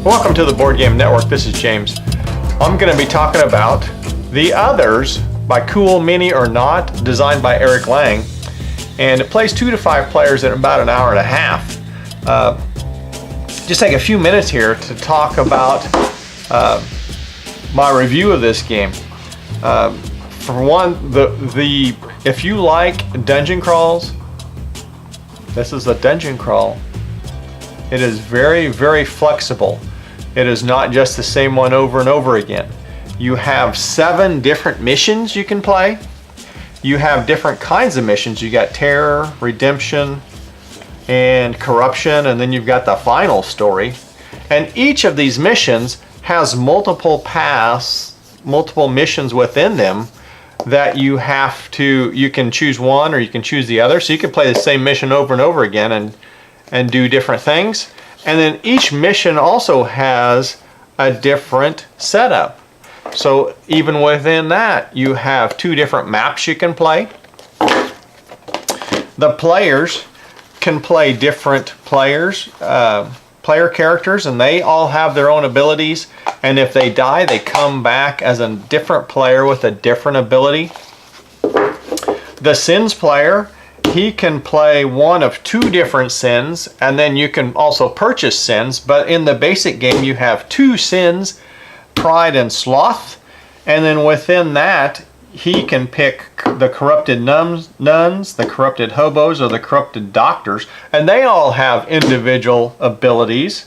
Welcome to the Board Game Network. This is James. I'm going to be talking about The Others by Cool Mini or Not, designed by Eric Lang. And it plays 2 to 5 players in about an hour and a half. Just take a few minutes here to talk about my review of this game. For one, if you like dungeon crawls, this is a dungeon crawl. It is very, very flexible. It is not just the same one over and over again. You have 7 different missions you can play. You have different kinds of missions. You got terror, redemption, and corruption, and then you've got the final story. And each of these missions has multiple paths, multiple missions within them that you can choose one or you can choose the other. So you can play the same mission over and over again and do different things. And then each mission also has a different setup. So even within that, you have 2 different maps you can play. The players can play different player characters, and they all have their own abilities. And if they die, they come back as a different player with a different ability. The sins player, he can play one of 2 different sins, and then you can also purchase sins. But in the basic game, you have 2 sins, pride and sloth. And then within that, he can pick the corrupted nuns, the corrupted hobos, or the corrupted doctors, and they all have individual abilities.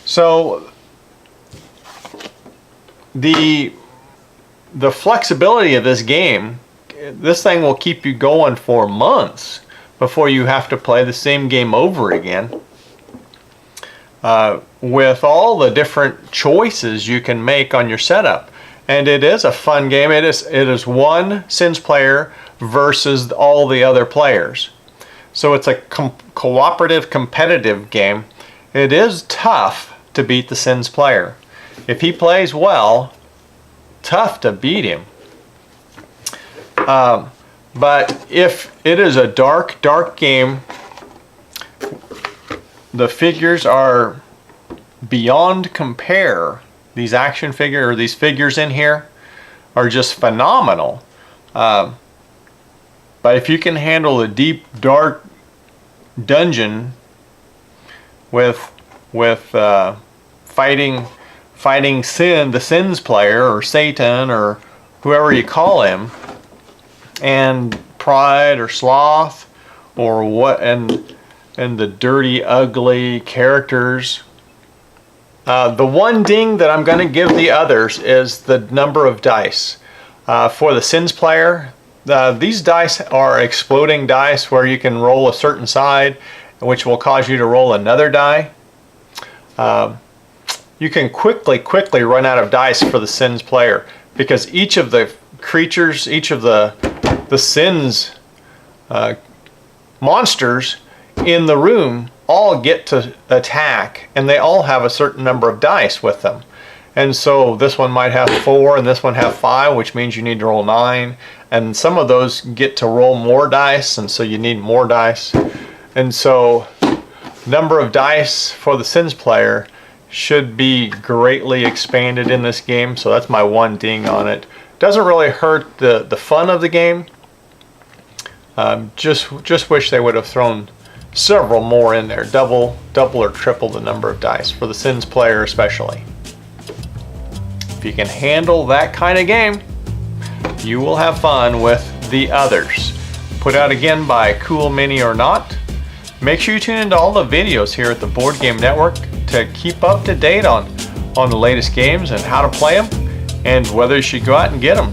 So the flexibility of this game, this thing will keep you going for months before you have to play the same game over again. With all the different choices you can make on your setup. And it is a fun game. It is one sins player versus all the other players. So it's a cooperative, competitive game. It is tough to beat the sins player. If he plays well, tough to beat him. But if it is a dark, dark game, the figures are beyond compare. These action figures, or these figures in here, are just phenomenal. But if you can handle a deep, dark dungeon with fighting the sins player, or Satan, or whoever you call him, and pride or sloth, or what, and the dirty, ugly characters. The one ding that I'm going to give the others is the number of dice. For the sins player, these dice are exploding dice where you can roll a certain side, which will cause you to roll another die. You can quickly run out of dice for the sins player, because each of the creatures, each of the sins monsters in the room all get to attack, and they all have a certain number of dice with them. And so this one might have 4 and this one have 5, which means you need to roll 9, and some of those get to roll more dice, and so you need more dice. And so number of dice for the sins player should be greatly expanded in this game. So that's my one ding on it. Doesn't really hurt the fun of the game. Just wish they would have thrown several more in there, double or triple the number of dice for the sins player especially. If you can handle that kind of game, you will have fun with The Others. Put out again by Cool Mini or Not. Make sure you tune into all the videos here at the Board Game Network to keep up to date on the latest games and how to play them, and whether you should go out and get them.